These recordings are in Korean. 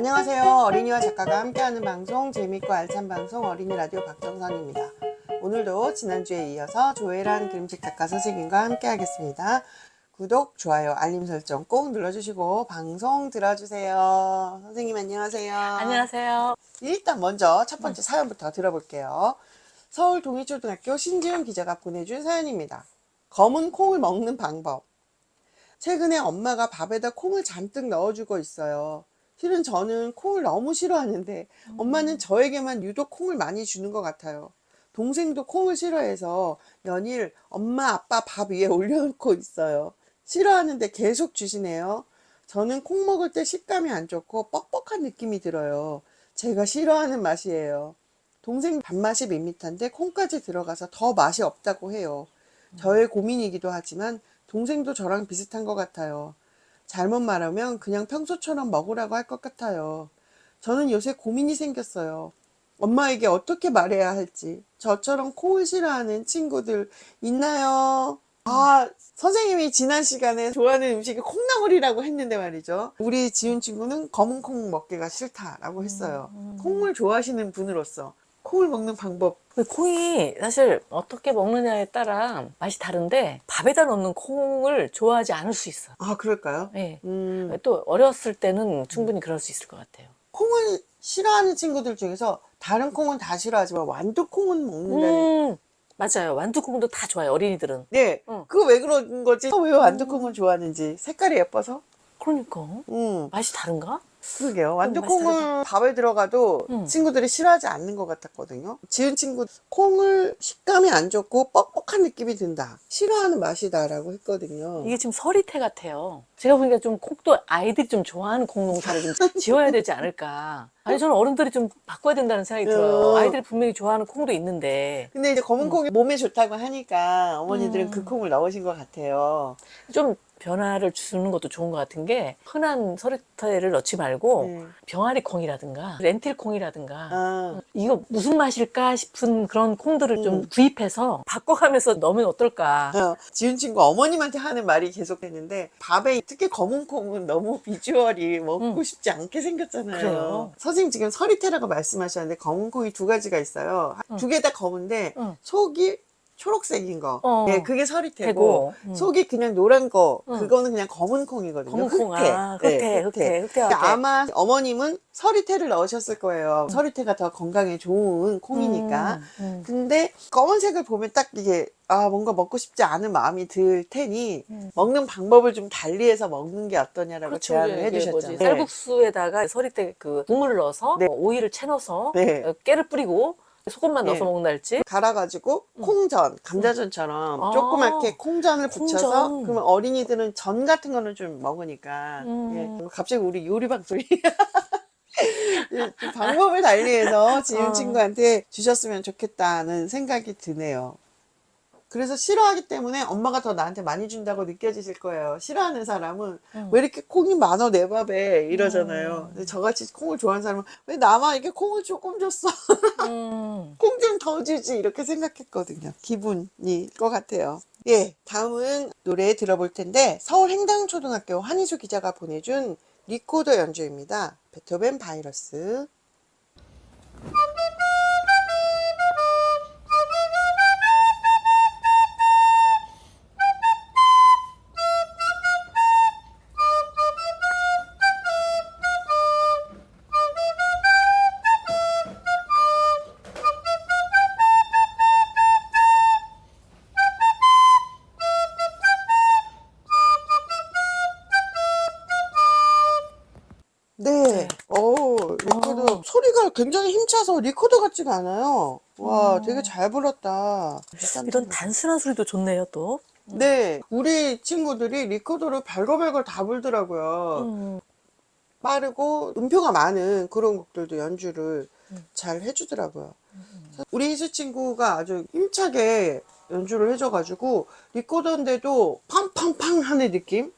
안녕하세요. 어린이와 작가가 함께하는 방송, 재밌고 알찬 방송 어린이 라디오 박정선입니다. 오늘도 지난주에 이어서 조혜란 그림책 작가 선생님과 함께 하겠습니다. 구독, 좋아요, 알림 설정 꼭 눌러주시고 방송 들어주세요. 선생님 안녕하세요. 안녕하세요. 일단 먼저 첫 번째 사연부터 들어볼게요. 서울 동희초등학교 신지훈 기자가 보내준 사연입니다. 검은 콩을 먹는 방법. 최근에 엄마가 밥에다 콩을 잔뜩 넣어주고 있어요. 실은 저는 콩을 너무 싫어하는데 엄마는 저에게만 유독 콩을 많이 주는 것 같아요. 동생도 콩을 싫어해서 연일 엄마 아빠 밥 위에 올려놓고 있어요. 싫어하는데 계속 주시네요. 저는 콩 먹을 때 식감이 안 좋고 뻑뻑한 느낌이 들어요. 제가 싫어하는 맛이에요. 동생 밥맛이 밋밋한데 콩까지 들어가서 더 맛이 없다고 해요. 저의 고민이기도 하지만 동생도 저랑 비슷한 것 같아요. 잘못 말하면 그냥 평소처럼 먹으라고 할 것 같아요. 저는 요새 고민이 생겼어요. 엄마에게 어떻게 말해야 할지. 저처럼 콩을 싫어하는 친구들 있나요? 선생님이 지난 시간에 좋아하는 음식이 콩나물이라고 했는데 말이죠. 우리 지훈 친구는 검은 콩 먹기가 싫다라고 했어요. 콩을 좋아하시는 분으로서 콩을 먹는 방법. 콩이 사실 어떻게 먹느냐에 따라 맛이 다른데 밥에다 넣는 콩을 좋아하지 않을 수 있어요. 아, 그럴까요? 네. 또 어렸을 때는 충분히 그럴 수 있을 것 같아요. 콩을 싫어하는 친구들 중에서 다른 콩은 다 싫어하지만 완두콩은 먹는다는. 맞아요. 완두콩도 다 좋아요. 어린이들은. 네, 응. 그거 왜 그런 거지? 왜 완두콩을 좋아하는지. 색깔이 예뻐서? 그러니까 음, 맛이 다른가? 그러게요. 맛이 완두콩은 밥에 들어가도 친구들이 싫어하지 않는 것 같았거든요. 지은 친구 콩을 식감이 안 좋고 뻑뻑한 느낌이 든다. 싫어하는 맛이다라고 했거든요. 이게 지금 서리태 같아요. 제가 보니까 좀 콩도 아이들이 좀 좋아하는 콩 농사를 좀 지어야 되지 않을까. 아니, 저는 어른들이 좀 바꿔야 된다는 생각이 들어요. 아이들이 분명히 좋아하는 콩도 있는데. 근데 이제 검은 콩이 몸에 좋다고 하니까 어머니들은 그 콩을 넣으신 것 같아요. 좀 변화를 주는 것도 좋은 것 같은 게 흔한 서리태를 넣지 말고 병아리 콩이라든가 렌틸 콩이라든가 이거 무슨 맛일까 싶은 그런 콩들을 좀 구입해서 바꿔가면서 넣으면 어떨까. 지은 친구 어머님한테 하는 말이 계속됐는데 밥에 특히 검은 콩은 너무 비주얼이 먹고 싶지 않게 생겼잖아요. 그래요. 선생님 지금 서리태라고 말씀하셨는데 검은 콩이 두 가지가 있어요. 두 개 다 검은데 속이 초록색인 거. 예, 그게 서리태고 속이 그냥 노란 거. 그거는 그냥 검은 콩이거든요. 검은 콩, 흑태. 흑태. 근데 아마 어머님은 서리태를 넣으셨을 거예요. 서리태가 더 건강에 좋은 콩이니까. 근데 검은색을 보면 딱 이게 뭔가 먹고 싶지 않은 마음이 들 테니 먹는 방법을 좀 달리해서 먹는 게 어떠냐라고 그렇죠. 제안을 이게 해주셨죠. 뭐지? 쌀국수에다가 서리태 그 국물을 넣어서 오이를 채 넣어서 깨를 뿌리고 소금만 넣어서 먹는다 할지. 갈아가지고 콩전, 감자전처럼 조그맣게 콩전을 붙여서 콩전. 그러면 어린이들은 전 같은 거는 좀 먹으니까 갑자기 우리 요리 방송이 방법을 달리해서 지은 친구한테 주셨으면 좋겠다는 생각이 드네요. 그래서 싫어하기 때문에 엄마가 더 나한테 많이 준다고 느껴지실 거예요. 싫어하는 사람은 왜 이렇게 콩이 많아 내 밥에 이러잖아요. 근데 저같이 콩을 좋아하는 사람은 왜 나만 이렇게 콩을 조금 줬어? 콩 좀 더 주지 이렇게 생각했거든요. 기분일 것 같아요. 예, 다음은 노래 들어볼 텐데 서울 행당초등학교 한희수 기자가 보내준 리코더 연주입니다. 베토벤 바이러스. 네. 리코더 소리가 굉장히 힘차서 리코더 같지가 않아요. 와, 되게 잘 불렀다. 이런 단순한 소리도 좋네요, 또. 네. 우리 친구들이 리코더를 발걸발걸 다 불더라고요. 빠르고 음표가 많은 그런 곡들도 연주를 잘 해주더라고요. 우리 희수 친구가 아주 힘차게 연주를 해줘가지고 리코더인데도 팡팡팡 하는 느낌?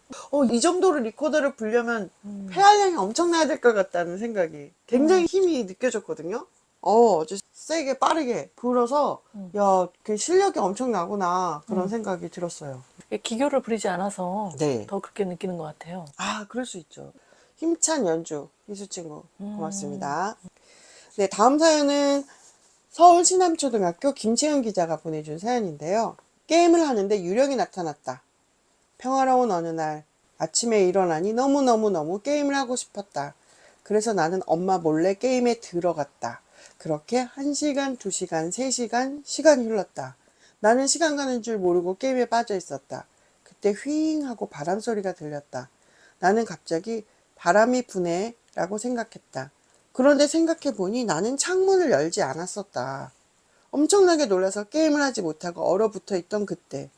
이 정도로 리코더를 불려면 폐활량이 엄청나야 될 것 같다는 생각이 굉장히 힘이 느껴졌거든요. 아주 세게 빠르게 불어서 야, 그 실력이 엄청나구나 그런 생각이 들었어요. 기교를 부리지 않아서 네. 더 그렇게 느끼는 것 같아요. 그럴 수 있죠. 힘찬 연주. 희수 친구 고맙습니다. 네, 다음 사연은 서울 신암초등학교 김채은 기자가 보내준 사연인데요. 게임을 하는데 유령이 나타났다. 평화로운 어느 날 아침에 일어나니 너무너무너무 게임을 하고 싶었다. 그래서 나는 엄마 몰래 게임에 들어갔다. 그렇게 1시간, 2시간, 3시간 시간이 흘렀다. 나는 시간 가는 줄 모르고 게임에 빠져 있었다. 그때 휘잉 하고 바람 소리가 들렸다. 나는 갑자기 바람이 부네 라고 생각했다. 그런데 생각해보니 나는 창문을 열지 않았었다. 엄청나게 놀라서 게임을 하지 못하고 얼어붙어 있던 그때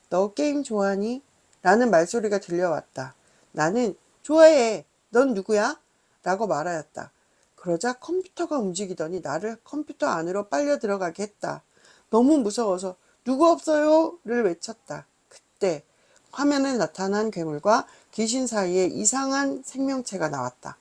너 게임 좋아하니? 라는 말소리가 들려왔다. 나는 좋아해. 넌 누구야? 라고 말하였다. 그러자 컴퓨터가 움직이더니 나를 컴퓨터 안으로 빨려 들어가게 했다. 너무 무서워서 누구 없어요? 를 외쳤다. 그때 화면에 나타난 괴물과 귀신 사이에 이상한 생명체가 나왔다.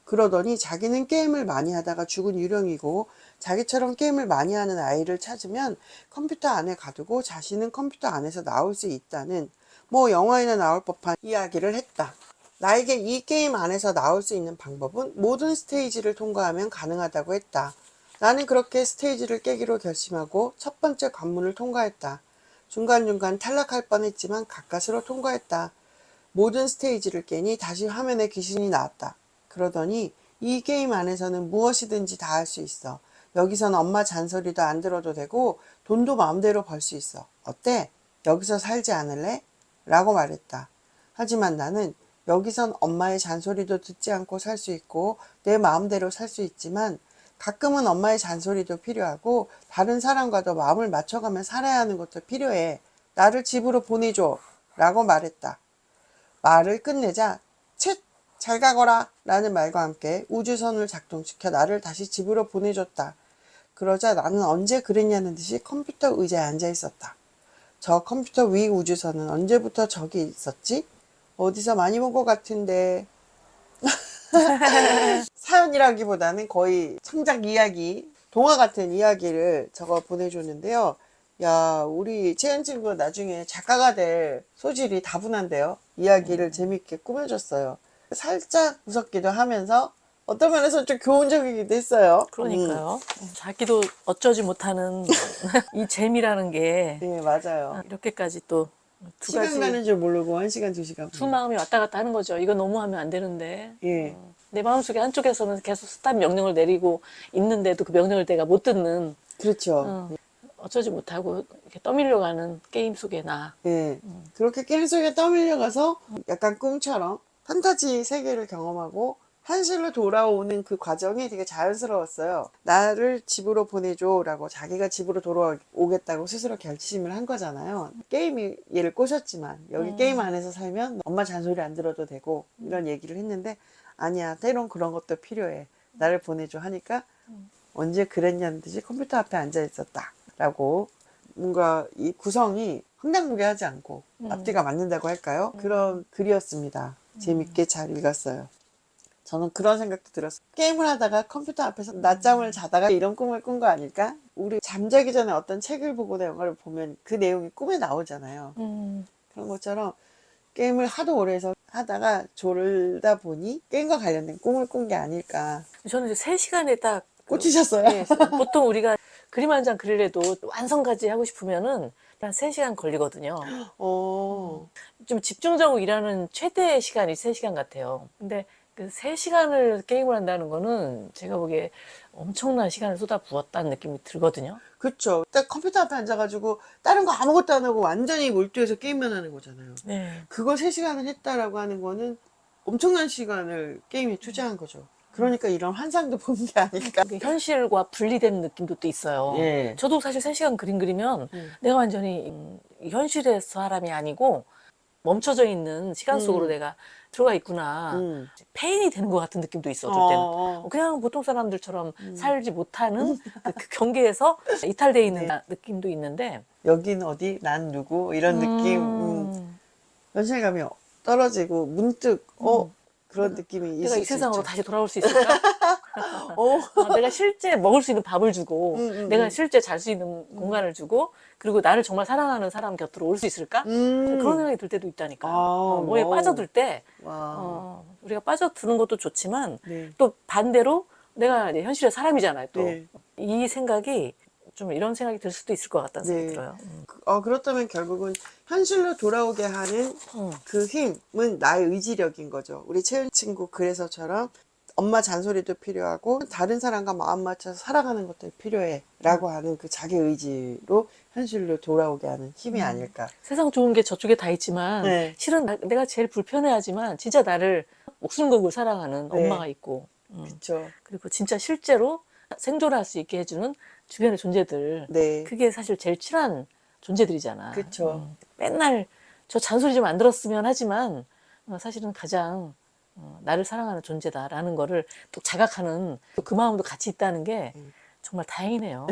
그러더니 자기는 게임을 많이 하다가 죽은 유령이고 자기처럼 게임을 많이 하는 아이를 찾으면 컴퓨터 안에 가두고 자신은 컴퓨터 안에서 나올 수 있다는 뭐 영화에나 나올 법한 이야기를 했다. 나에게 이 게임 안에서 나올 수 있는 방법은 모든 스테이지를 통과하면 가능하다고 했다. 나는 그렇게 스테이지를 깨기로 결심하고 첫 번째 관문을 통과했다. 중간중간 탈락할 뻔했지만 가까스로 통과했다. 모든 스테이지를 깨니 다시 화면에 귀신이 나왔다. 그러더니 이 게임 안에서는 무엇이든지 다 할 수 있어. 여기선 엄마 잔소리도 안 들어도 되고 돈도 마음대로 벌 수 있어. 어때? 여기서 살지 않을래? 라고 말했다. 하지만 나는 여기선 엄마의 잔소리도 듣지 않고 살 수 있고 내 마음대로 살 수 있지만 가끔은 엄마의 잔소리도 필요하고 다른 사람과도 마음을 맞춰가며 살아야 하는 것도 필요해. 나를 집으로 보내줘. 라고 말했다. 말을 끝내자 쳇! 잘 가거라 라는 말과 함께 우주선을 작동시켜 나를 다시 집으로 보내줬다. 그러자 나는 언제 그랬냐는 듯이 컴퓨터 의자에 앉아 있었다. 저 컴퓨터 위 우주선은 언제부터 저기 있었지? 어디서 많이 본 것 같은데. 사연이라기보다는 거의 창작 이야기, 동화 같은 이야기를 적어 보내줬는데요. 야, 우리 채연 친구가 나중에 작가가 될 소질이 다분한데요. 이야기를 재밌게 꾸며줬어요. 살짝 무섭기도 하면서 어떤 면에서 좀 교훈적이기도 했어요. 그러니까요. 자기도 어쩌지 못하는 이 재미라는 게 네, 맞아요. 이렇게까지 또 두 시간 가지 가는 줄 모르고 1시간, 2시간. 두 마음이 왔다 갔다 하는 거죠. 이거 너무 하면 안 되는데. 예. 내 마음속에 한쪽에서는 계속 스탑 명령을 내리고 있는데도 그 명령을 내가 못 듣는 그렇죠. 어쩌지 못하고 이렇게 떠밀려가는 게임 속에 나. 예. 그렇게 게임 속에 떠밀려가서 약간 꿈처럼 판타지 세계를 경험하고 현실로 돌아오는 그 과정이 되게 자연스러웠어요. 나를 집으로 보내줘 라고 자기가 집으로 돌아오겠다고 스스로 결심을 한 거잖아요. 게임이 얘를 꼬셨지만 여기 게임 안에서 살면 엄마 잔소리 안 들어도 되고 이런 얘기를 했는데 아니야, 때론 그런 것도 필요해. 나를 보내줘 하니까 언제 그랬냐는 듯이 컴퓨터 앞에 앉아 있었다 라고 뭔가 이 구성이 황당무계하지 않고 앞뒤가 맞는다고 할까요? 그런 글이었습니다. 재밌게 잘 읽었어요. 저는 그런 생각도 들었어요. 게임을 하다가 컴퓨터 앞에서 낮잠을 자다가 이런 꿈을 꾼 거 아닐까? 우리 잠자기 전에 어떤 책을 보거나 영화를 보면 그 내용이 꿈에 나오잖아요. 그런 것처럼 게임을 하도 오래 해서 하다가 졸다 보니 게임과 관련된 꿈을 꾼 게 아닐까. 저는 이제 3시간에 딱 꽂히셨어요? 네, 보통 우리가 그림 한 장 그리려도 완성까지 하고 싶으면은 한 3시간 걸리거든요. 좀 집중적으로 일하는 최대 시간이 3시간 같아요. 근데 그 3시간을 게임을 한다는 거는 제가 보기에 엄청난 시간을 쏟아 부었다는 느낌이 들거든요. 그쵸. 딱 컴퓨터 앞에 앉아가지고 다른 거 아무것도 안 하고 완전히 몰두해서 게임만 하는 거잖아요. 네. 그걸 3시간을 했다라고 하는 거는 엄청난 시간을 게임에 투자한 거죠. 그러니까 이런 환상도 본 게 아닐까. 그게 현실과 분리된 느낌도 또 있어요. 예. 저도 사실 3시간 그림 그리면 내가 완전히 현실의 사람이 아니고 멈춰져 있는 시간 속으로 내가 들어가 있구나. 페인이 되는 것 같은 느낌도 있어, 어떨 때는. 그냥 보통 사람들처럼 살지 못하는 그 경계에서 이탈되어 있는 느낌도 있는데. 여긴 어디? 난 누구? 이런 느낌. 현실감이 떨어지고 문득 그런 느낌이 있을 내가 이 수 세상으로 있죠. 다시 돌아올 수 있을까? 내가 실제 먹을 수 있는 밥을 주고, 내가 음. 실제 잘 수 있는 공간을 주고, 그리고 나를 정말 사랑하는 사람 곁으로 올 수 있을까? 그런 생각이 들 때도 있다니까요. 뭐에 와우. 빠져들 때, 와. 우리가 빠져드는 것도 좋지만, 네. 또 반대로 내가 이제 현실의 사람이잖아요, 또. 네. 이 생각이, 좀 이런 생각이 들 수도 있을 것 같다는 생각이 네. 들어요. 그렇다면 결국은 현실로 돌아오게 하는 그 힘은 나의 의지력인 거죠. 우리 채은 친구 글에서처럼 엄마 잔소리도 필요하고 다른 사람과 마음 맞춰서 살아가는 것도 필요해 라고 하는 그 자기 의지로 현실로 돌아오게 하는 힘이 아닐까. 세상 좋은 게 저쪽에 다 있지만, 네. 실은 내가 제일 불편해하지만, 진짜 나를 목숨 걸고 사랑하는 네. 엄마가 있고, 그렇죠. 그리고 진짜 실제로 생존할 수 있게 해주는 주변의 존재들. 네. 그게 사실 제일 친한 존재들이잖아. 그쵸. 맨날 저 잔소리 좀 안 들었으면 하지만, 사실은 가장 나를 사랑하는 존재다라는 거를 또 자각하는 그 마음도 같이 있다는 게 정말 다행이네요.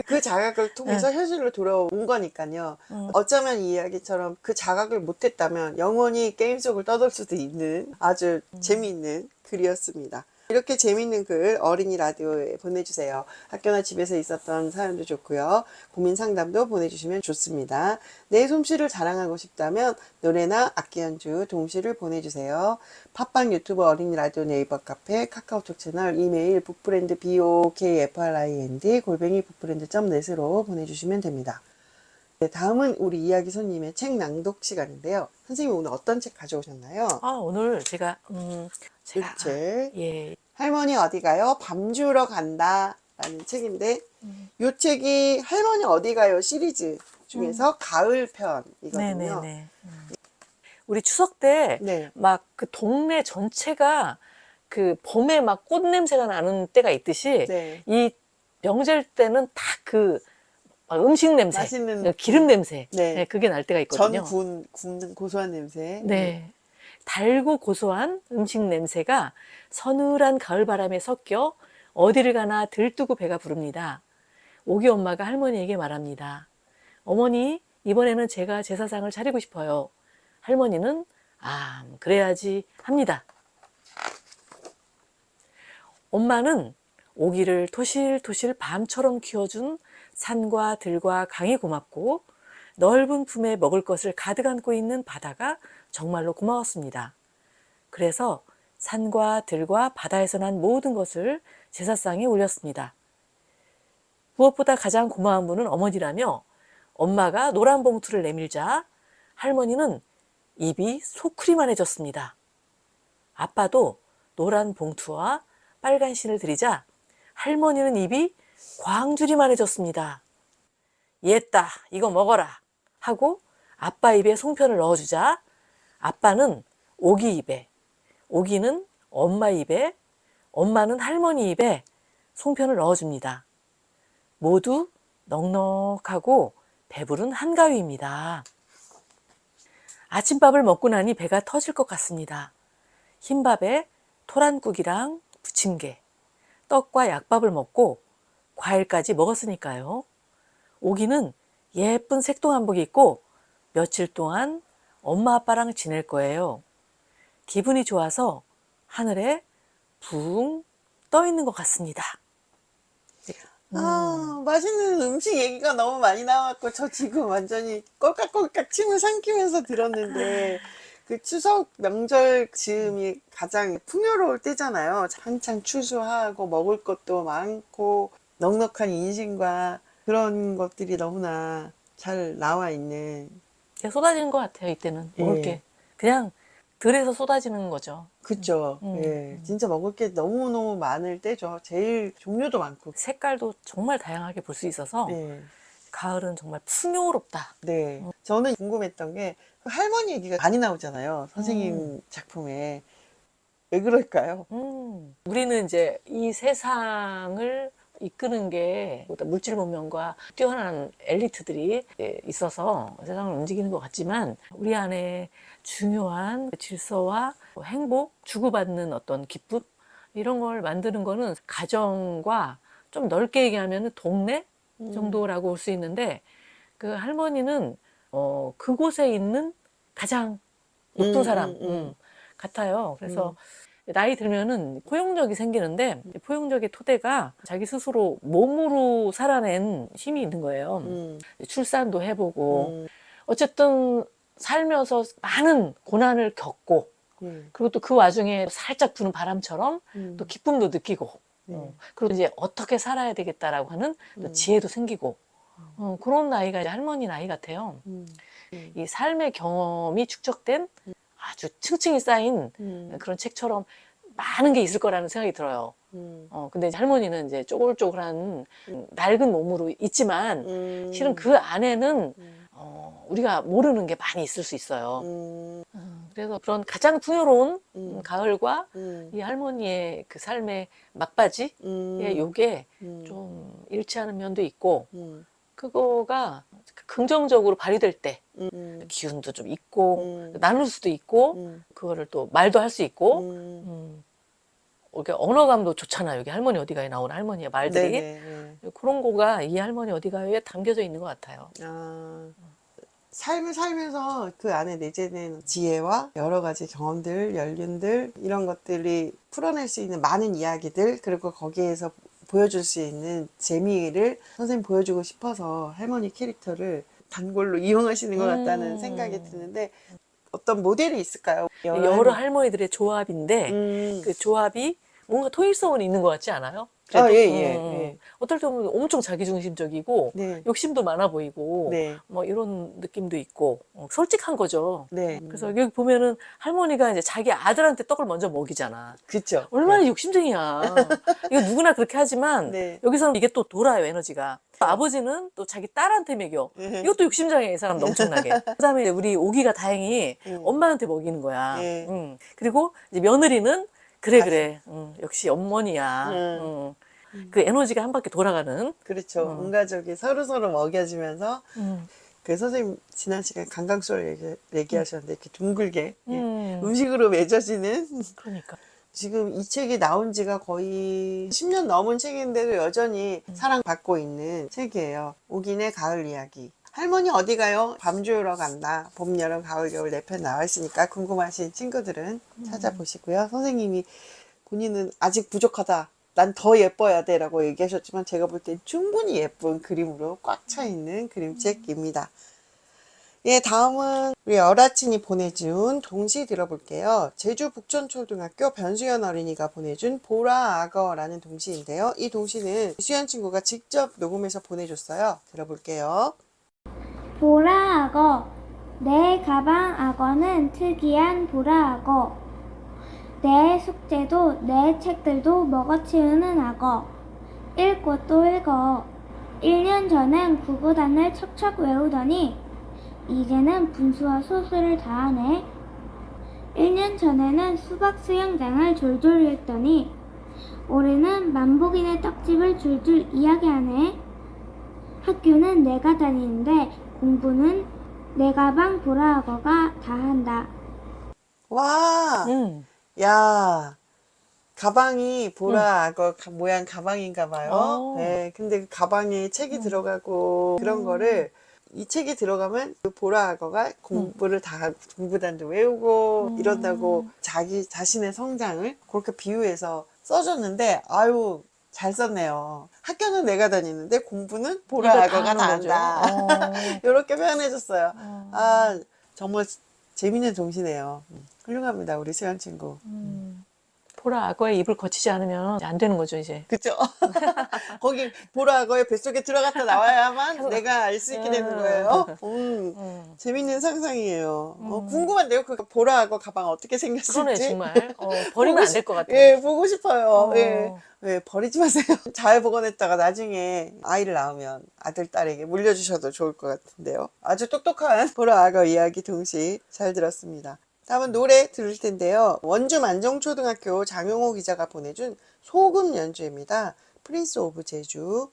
그 자각을 통해서 현실로 돌아온 거니까요. 어쩌면 이 이야기처럼 그 자각을 못했다면 영원히 게임 속을 떠돌 수도 있는 아주 재미있는 글이었습니다. 이렇게 재미있는 글 어린이 라디오에 보내주세요. 학교나 집에서 있었던 사연도 좋고요. 고민 상담도 보내주시면 좋습니다. 내 솜씨를 자랑하고 싶다면 노래나 악기 연주, 동시를 보내주세요. 팟빵 유튜브 어린이 라디오 네이버 카페 카카오톡 채널 이메일 북브랜드 BOKFRIND 북브랜드.net으로 보내주시면 됩니다. 네, 다음은 우리 이야기 손님의 책 낭독 시간인데요. 선생님 오늘 어떤 책 가져오셨나요? 오늘 제가 책. 예, 할머니 어디 가요? 밤 주러 간다 라는 책인데 이 책이 할머니 어디 가요 시리즈 중에서 가을 편이거든요. 네네네. 우리 추석 때 네. 막 그 동네 전체가 그 봄에 막 꽃 냄새가 나는 때가 있듯이 네. 이 명절 때는 다 그 음식 냄새, 맛있는 기름 냄새, 네. 네, 그게 날 때가 전 있거든요. 굽는 고소한 냄새. 네. 달고 고소한 음식 냄새가 서늘한 가을 바람에 섞여 어디를 가나 들뜨고 배가 부릅니다. 오기 엄마가 할머니에게 말합니다. 어머니, 이번에는 제가 제사상을 차리고 싶어요. 할머니는 그래야지 합니다. 엄마는 오기를 토실토실 밤처럼 키워준 산과 들과 강이 고맙고 넓은 품에 먹을 것을 가득 안고 있는 바다가 정말로 고마웠습니다. 그래서 산과 들과 바다에서 난 모든 것을 제사상에 올렸습니다. 무엇보다 가장 고마운 분은 어머니라며 엄마가 노란 봉투를 내밀자 할머니는 입이 소쿠리만해졌습니다. 아빠도 노란 봉투와 빨간 신을 들이자 할머니는 입이 광주리만해졌습니다. 얘따 이거 먹어라 하고 아빠 입에 송편을 넣어주자 아빠는 오기 입에, 오기는 엄마 입에, 엄마는 할머니 입에 송편을 넣어줍니다. 모두 넉넉하고 배부른 한가위입니다. 아침밥을 먹고 나니 배가 터질 것 같습니다. 흰밥에 토란국이랑 부침개, 떡과 약밥을 먹고 과일까지 먹었으니까요. 오기는 예쁜 색동한복 입고 며칠 동안 엄마 아빠랑 지낼 거예요. 기분이 좋아서 하늘에 붕 떠 있는 것 같습니다. 맛있는 음식 얘기가 너무 많이 나왔고 저 지금 완전히 꼴깍꼴깍 침을 삼키면서 들었는데 그 추석 명절 즈음이 가장 풍요로울 때잖아요. 한창 추수하고 먹을 것도 많고 넉넉한 인심과 그런 것들이 너무나 잘 나와 있는. 쏟아지는 것 같아요. 이때는 먹을 예. 게 그냥 들에서 쏟아지는 거죠. 그쵸. 예. 진짜 먹을 게 너무너무 많을 때죠. 제일 종류도 많고. 색깔도 정말 다양하게 볼 수 있어서 예. 가을은 정말 풍요롭다. 네. 저는 궁금했던 게 할머니 얘기가 많이 나오잖아요. 선생님 작품에. 왜 그럴까요? 우리는 이제 이 세상을 이끄는 게 물질 문명과 뛰어난 엘리트들이 있어서 세상을 움직이는 것 같지만 우리 안에 중요한 질서와 행복, 주고받는 어떤 기쁨 이런 걸 만드는 거는 가정과 좀 넓게 얘기하면 동네 정도라고 볼 수 있는데 그 할머니는 그곳에 있는 가장 높은 사람 같아요. 그래서 나이 들면은 포용력이 생기는데 포용력의 토대가 자기 스스로 몸으로 살아낸 힘이 있는 거예요. 출산도 해보고 어쨌든 살면서 많은 고난을 겪고 그리고 또 그 와중에 살짝 부는 바람처럼 또 기쁨도 느끼고 그리고 이제 어떻게 살아야 되겠다라고 하는 또 지혜도 생기고 그런 나이가 이제 할머니 나이 같아요. 이 삶의 경험이 축적된 아주 층층이 쌓인 그런 책처럼 많은 게 있을 거라는 생각이 들어요. 근데 이제 할머니는 이제 쪼글쪼글한 낡은 몸으로 있지만 실은 그 안에는 우리가 모르는 게 많이 있을 수 있어요. 그래서 그런 가장 풍요로운 가을과 이 할머니의 그 삶의 막바지에 요게 좀 일치하는 면도 있고 그거가 긍정적으로 발휘될 때 기운도 좀 있고 나눌 수도 있고 그거를 또 말도 할 수 있고 이렇게 언어감도 좋잖아요. 여기 할머니 어디가에 나오는 할머니의 말들이 네네. 그런 거가 이 할머니 어디가에 담겨져 있는 것 같아요. 삶을 살면서 그 안에 내재된 지혜와 여러 가지 경험들, 연륜들 이런 것들이 풀어낼 수 있는 많은 이야기들 그리고 거기에서 보여줄 수 있는 재미를 선생님 보여주고 싶어서 할머니 캐릭터를 단골로 이용하시는 것 같다는 생각이 드는데 어떤 모델이 있을까요? 여러 할머니들의 조합인데 그 조합이 뭔가 통일성은 있는 것 같지 않아요? 그래도 예. 어떨 때 보면 엄청 자기중심적이고 네. 욕심도 많아 보이고 네. 뭐 이런 느낌도 있고 솔직한 거죠. 네. 그래서 여기 보면은 할머니가 이제 자기 아들한테 떡을 먼저 먹이잖아. 그쵸. 얼마나 욕심쟁이야. 이거 누구나 그렇게 하지만 네. 여기서는 이게 또 돌아요, 에너지가. 아버지는 또 자기 딸한테 먹여. 이것도 욕심쟁이야, 이 사람도 엄청나게. 그다음에 이제 우리 오기가 다행히 엄마한테 먹이는 거야. 네. 그리고 이제 며느리는 그래. 역시 어머니야. 그 에너지가 한 바퀴 돌아가는. 그렇죠. 온 가족이 서로서로 먹여주면서 그 선생님 지난 시간에 강강수를 얘기하셨는데 이렇게 둥글게 음식으로 맺어지는 그러니까. 지금 이 책이 나온 지가 거의 10년 넘은 책인데도 여전히 사랑받고 있는 책이에요. 옥인의 가을 이야기. 할머니 어디 가요? 밤 주우러 간다. 봄, 여름, 가을, 겨울 4편 나와 있으니까 궁금하신 친구들은 찾아보시고요. 선생님이 본인은 아직 부족하다. 난 더 예뻐야 돼 라고 얘기하셨지만 제가 볼 땐 충분히 예쁜 그림으로 꽉 차 있는 그림책입니다. 예, 다음은 우리 여라친이 보내준 동시 들어볼게요. 제주 북촌초등학교 변수연 어린이가 보내준 보라 악어라는 동시인데요. 이 동시는 수연 친구가 직접 녹음해서 보내줬어요. 들어볼게요. 보라 악어. 내 가방 악어는 특이한 보라 악어. 내 숙제도 내 책들도 먹어치우는 악어. 읽고 또 읽어. 1년 전엔 구구단을 척척 외우더니 이제는 분수와 소수를 다 하네. 1년 전에는 수박 수영장을 졸졸 읽더니 올해는 만복이네 떡집을 줄줄 이야기하네. 학교는 내가 다니는데 공부는 내 가방 보라 악어가 다 한다. 와, 야, 가방이 보라 악어 모양 가방인가 봐요. 네, 근데 그 가방에 책이 들어가고 그런 거를 이 책이 들어가면 그 보라 악어가 공부를 다 하고 공부단도 외우고 이런다고 자기 자신의 성장을 그렇게 비유해서 써줬는데 아유 잘 썼네요. 학교는 내가 다니는데 공부는 보라 이거 악어가 다 하는 한다. 거죠. 이렇게 표현해줬어요. 아 정말 재밌는 동시네요. 훌륭합니다 우리 수연 친구. 보라 악어의 입을 거치지 않으면 안 되는 거죠, 이제. 그쵸? 거기 보라 악어의 뱃속에 들어갔다 나와야만 내가 알 수 있게 되는 거예요. 재밌는 상상이에요. 궁금한데요? 그 보라 악어 가방 어떻게 생겼을지. 그러네, 정말. 버리면 안 될 것 같아. 예, 보고 싶어요. 예. 예, 버리지 마세요. 잘 보관했다가 나중에 아이를 낳으면 아들, 딸에게 물려주셔도 좋을 것 같은데요. 아주 똑똑한 보라 악어 이야기 동시 잘 들었습니다. 다음은 노래 들을 텐데요. 원주 만종초등학교 장용호 기자가 보내준 소금 연주입니다. 프린스 오브 제주.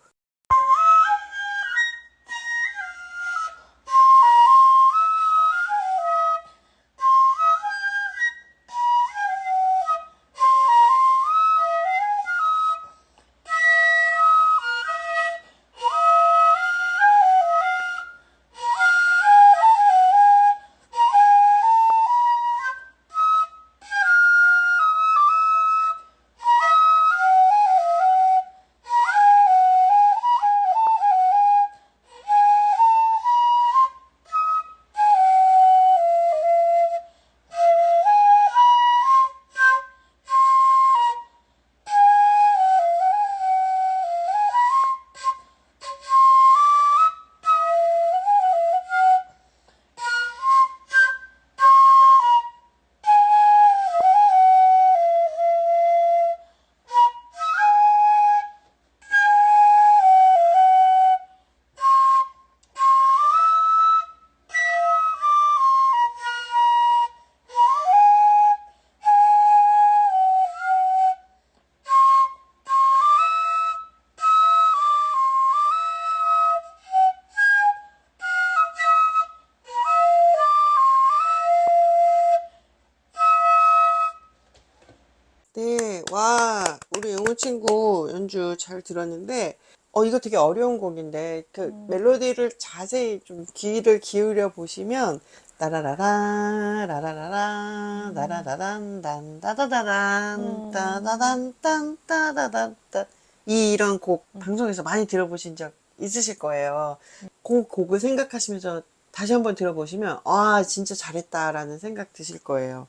와, 우리 영호 친구 연주 잘 들었는데, 이거 되게 어려운 곡인데, 그 멜로디를 자세히 좀 귀를 기울여 보시면, 따라라라, 라라라라, 나라라란, 단, 따다다란, 따다단, 딴, 따다단, 딴. 이런 곡 방송에서 많이 들어보신 적 있으실 거예요. 그 곡을 생각하시면서 다시 한번 들어보시면, 아, 진짜 잘했다라는 생각 드실 거예요.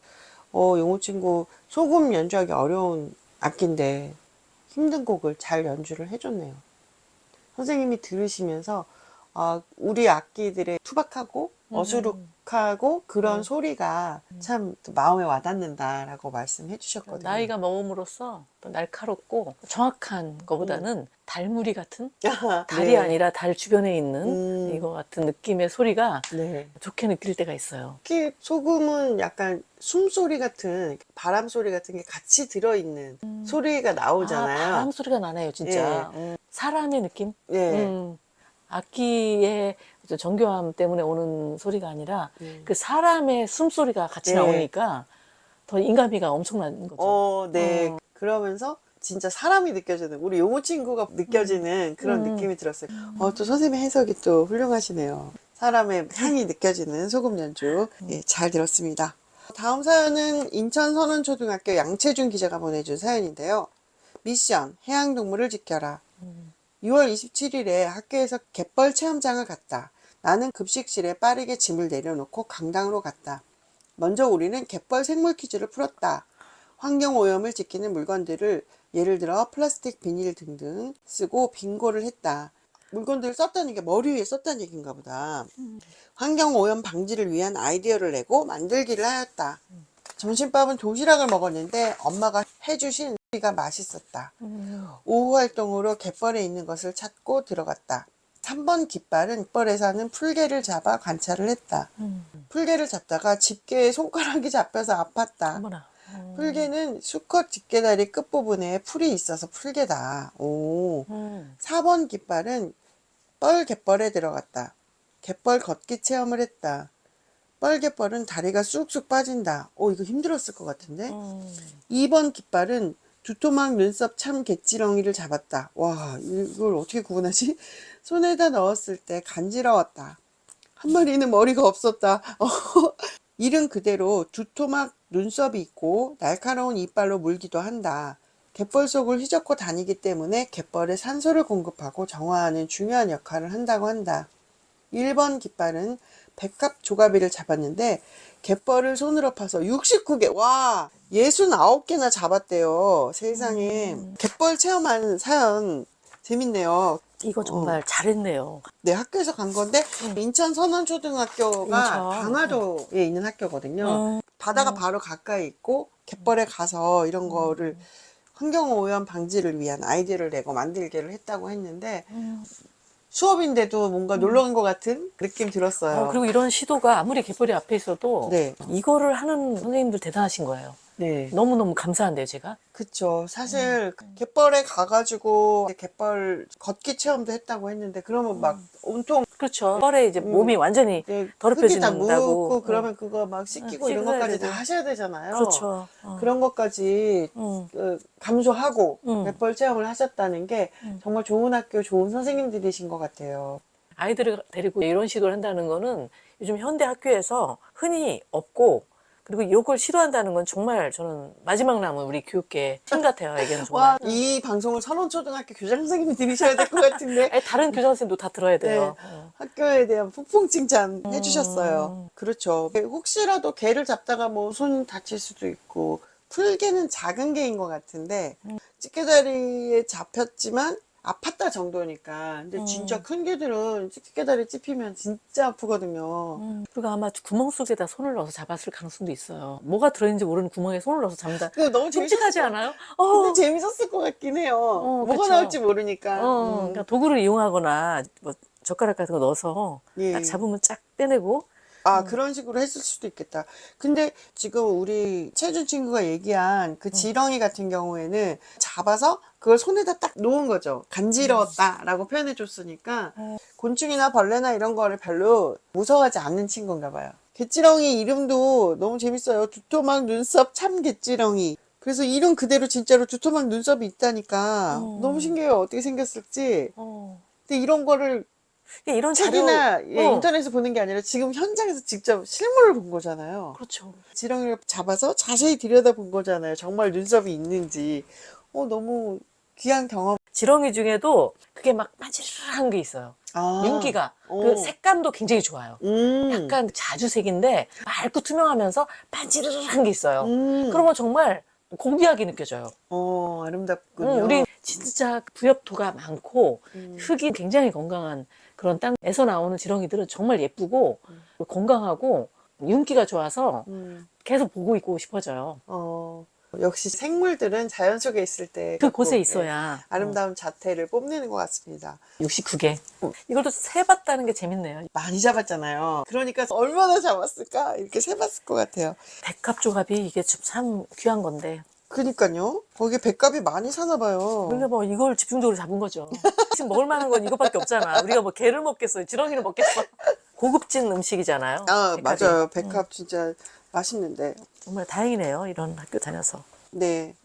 영호 친구 소금 연주하기 어려운 악기인데 힘든 곡을 잘 연주를 해줬네요. 선생님이 들으시면서 우리 악기들의 투박하고 어수룩하고 그런 소리가 참 마음에 와닿는다라고 말씀해 주셨거든요. 나이가 먹음으로써 또 날카롭고 정확한 것보다는 달무리 같은 달이 네. 아니라 달 주변에 있는 이거 같은 느낌의 소리가 네. 좋게 느낄 때가 있어요. 특히 소금은 약간 숨소리 같은 바람 소리 같은 게 같이 들어있는 소리가 나오잖아요. 바람 소리가 나네요, 진짜. 사람의 느낌? 네. 악기의 어떤 정교함 때문에 오는 소리가 아니라 네. 그 사람의 숨소리가 같이 네. 나오니까 더 인간미가 엄청난 거죠. 네. 그러면서 진짜 사람이 느껴지는, 우리 용호 친구가 느껴지는 그런 느낌이 들었어요. 또 선생님의 해석이 또 훌륭하시네요. 사람의 향이 느껴지는 소금 연주. 예, 잘 들었습니다. 다음 사연은 인천 선원초등학교 양채준 기자가 보내준 사연인데요. 미션, 해양동물을 지켜라. 6월 27일에 학교에서 갯벌 체험장을 갔다. 나는 급식실에 빠르게 짐을 내려놓고 강당으로 갔다. 먼저 우리는 갯벌 생물 퀴즈를 풀었다. 환경오염을 지키는 물건들을 예를 들어 플라스틱, 비닐 등등 쓰고 빙고를 했다. 물건들을 썼다는 게 머리 위에 썼다는 얘기인가 보다. 환경오염 방지를 위한 아이디어를 내고 만들기를 하였다. 점심밥은 도시락을 먹었는데 엄마가 해주신 가 맛있었다. 오후 활동으로 갯벌에 있는 것을 찾고 들어갔다. 3번 깃발은 갯벌에 사는 풀개를 잡아 관찰을 했다. 풀개를 잡다가 집게에 손가락이 잡혀서 아팠다. 어머나. 풀개는 수컷 집게다리 끝부분에 풀이 있어서 풀개다. 오. 4번 깃발은 뻘 갯벌에 들어갔다. 갯벌 걷기 체험을 했다. 뻘 갯벌은 다리가 쑥쑥 빠진다. 이거 힘들었을 것 같은데. 2번 깃발은 두토막 눈썹 참 개찌렁이를 잡았다. 와, 이걸 어떻게 구분하지? 손에다 넣었을 때 간지러웠다. 한 마리는 머리가 없었다. 이른 그대로 두토막 눈썹이 있고 날카로운 이빨로 물기도 한다. 갯벌 속을 휘젓고 다니기 때문에 갯벌에 산소를 공급하고 정화하는 중요한 역할을 한다고 한다. 1번 깃발은 백합 조가비를 잡았는데 갯벌을 손으로 파서 69개, 와, 69개나 잡았대요. 세상에. 갯벌 체험한 사연 재밌네요. 이거 정말 잘했네요. 네, 학교에서 간 건데 인천 선원초등학교가 인천. 강화도에 있는 학교거든요. 바다가 바로 가까이 있고 갯벌에 가서 이런 거를 환경오염 방지를 위한 아이디어를 내고 만들기를 했다고 했는데 수업인데도 뭔가 놀러 간 것 같은 느낌 들었어요. 그리고 이런 시도가 아무리 갯벌이 앞에 있어도 네. 이거를 하는 선생님들 대단하신 거예요. 네. 너무너무 감사한데요, 제가. 그쵸. 사실 갯벌에 가가지고 갯벌 걷기 체험도 했다고 했는데 그러면 막 온통 그렇죠. 뻘에 이제 몸이 완전히 흙이 다 더럽혀진다고. 묻고 그러면 그거 막 씻기고 이런 씻어야 것까지 되고. 다 하셔야 되잖아요. 그렇죠. 그런 것까지 감수하고 음. 갯벌 체험을 하셨다는 게 정말 좋은 학교, 좋은 선생님들이신 것 같아요. 아이들을 데리고 이런 시도를 한다는 거는 요즘 현대 학교에서 흔히 없고, 그리고 이걸 시도한다는 건 정말 저는 마지막 남은 우리 교육계 팀 같아요. 이게는 정말. 와, 이 방송을 선원초등학교 교장 선생님이 들으셔야 될 것 같은데. 아니, 다른 교장 선생님도 다 들어야 돼요. 학교에 대한 폭풍 칭찬 해주셨어요. 그렇죠. 혹시라도 개를 잡다가 뭐 손 다칠 수도 있고, 풀개는 작은 개인 것 같은데, 집게다리에 잡혔지만 아팠다 정도니까. 근데 진짜 큰 개들은 집게다리 찝히면 진짜 아프거든요. 그리고 아마 구멍 속에다 손을 넣어서 잡았을 가능성도 있어요. 뭐가 들어있는지 모르는 구멍에 손을 넣어서 잡는다. 그거 너무 끔찍하지 않아요? 근데 재밌었을 것 같긴 해요. 뭐가 그쵸. 나올지 모르니까. 그러니까 도구를 이용하거나 뭐 젓가락 같은 거 넣어서 예. 딱 잡으면 쫙 빼내고. 그런 식으로 했을 수도 있겠다. 근데 지금 우리 채준 친구가 얘기한 그 지렁이 같은 경우에는 잡아서 그걸 손에다 딱 놓은 거죠. 간지러웠다라고 표현해 줬으니까 곤충이나 벌레나 이런 거를 별로 무서워하지 않는 친구인가 봐요. 개지렁이 이름도 너무 재밌어요. 두토막 눈썹 참 개지렁이. 그래서 이름 그대로 진짜로 두터만 눈썹이 있다니까. 어. 너무 신기해요. 어떻게 생겼을지. 어. 근데 이런 거를 이런 책이나 자료, 인터넷에서 보는 게 아니라 지금 현장에서 직접 실물을 본 거잖아요. 그렇죠. 지렁이를 잡아서 자세히 들여다본 거잖아요. 정말 눈썹이 있는지. 너무 귀한 경험. 지렁이 중에도 그게 막 반지르르한 게 있어요. 아. 윤기가. 오. 그 색감도 굉장히 좋아요. 음. 약간 자주색인데 맑고 투명하면서 반지르르한 게 있어요. 그러면 정말 고귀하게 느껴져요. 아름답군요. 우리 진짜 부엽토가 많고 음. 흙이 굉장히 건강한 그런 땅에서 나오는 지렁이들은 정말 예쁘고 건강하고 윤기가 좋아서 계속 보고 있고 싶어져요. 역시 생물들은 자연 속에 있을 때 그 곳에 갖고, 있어야 아름다운 자태를 뽐내는 것 같습니다. 69개. 이걸도 세봤다는 게 재밌네요. 많이 잡았잖아요. 그러니까 얼마나 잡았을까? 이렇게 세봤을 것 같아요. 백합조갑이 이게 참 귀한 건데. 그니까요. 거기 백합이 많이 사나 봐요. 우리가 뭐 이걸 집중적으로 잡은 거죠. 지금 먹을 만한 건 이것밖에 없잖아. 우리가 뭐 개를 먹겠어요. 지렁이를 먹겠어. 고급진 음식이잖아요. 백합이. 맞아요. 백합 진짜 맛있는데. 정말 다행이네요. 이런 학교 다녀서. 네.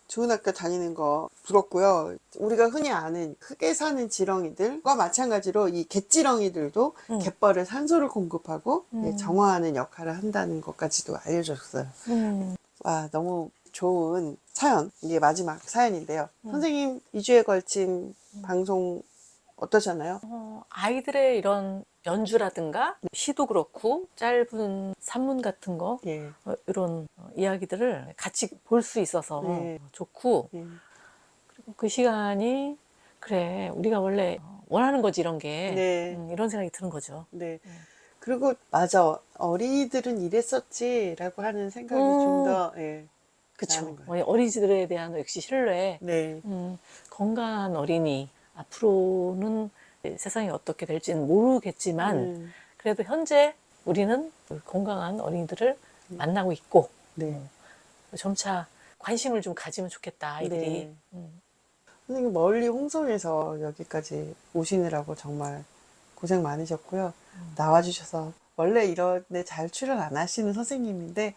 좋은 학교 다니는 거 부럽고요. 우리가 흔히 아는 흙에 사는 지렁이들과 마찬가지로 이 갯지렁이들도 갯벌에 산소를 공급하고 정화하는 역할을 한다는 것까지도 알려줬어요. 와, 너무 좋은 사연. 이게 마지막 사연인데요. 선생님 2주에 걸친 방송 어떠셨나요? 아이들의 이런 연주라든가 시도 그렇고 짧은 산문 같은 거 예. 이런 이야기들을 같이 볼 수 있어서 네. 좋고 예. 그리고 그 시간이 그래 우리가 원래 원하는 거지 이런 게 네. 이런 생각이 드는 거죠. 네. 그리고 맞아. 어린이들은 이랬었지라고 하는 생각이 좀 더 그쵸. 나는 거예요. 어린이들에 대한 역시 신뢰. 네. 건강한 어린이 앞으로는 세상이 어떻게 될지는 모르겠지만 그래도 현재 우리는 건강한 어린이들을 만나고 있고 네. 점차 관심을 좀 가지면 좋겠다 아이들이. 네. 선생님 멀리 홍성에서 여기까지 오시느라고 정말 고생 많으셨고요. 나와주셔서 원래 이런 데 잘 출연 안 하시는 선생님인데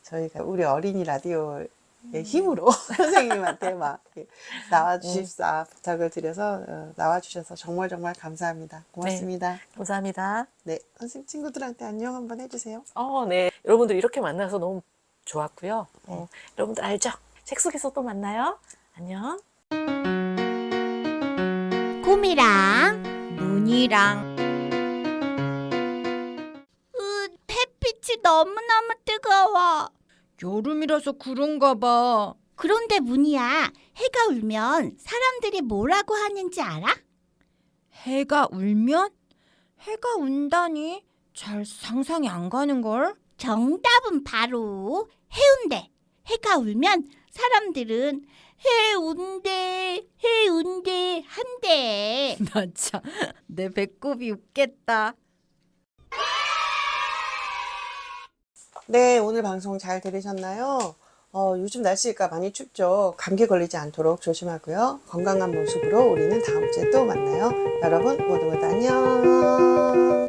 저희가 우리 어린이 라디오의 힘으로 선생님한테 막 나와주십사 부탁을 드려서 나와주셔서 정말 정말 감사합니다. 고맙습니다. 감사합니다. 네, 선생님 친구들한테 안녕 한번 해주세요. 네. 여러분들 이렇게 만나서 너무 좋았고요. 여러분들 알죠? 책 속에서 또 만나요. 안녕. 꿈이랑 눈이랑 햇빛이 너무너무 뜨거워. 여름이라서 그런가 봐. 그런데 문이야, 해가 울면 사람들이 뭐라고 하는지 알아? 해가 울면? 해가 운다니? 잘 상상이 안 가는걸? 정답은 바로 해운대. 해가 울면 사람들은 해운대, 해운대 한대. 나 참, 내 배꼽이 웃겠다. 네, 오늘 방송 잘 들으셨나요? 요즘 날씨가 많이 춥죠. 감기 걸리지 않도록 조심하고요. 건강한 모습으로 우리는 다음 주에 또 만나요. 여러분 모두 모두 안녕.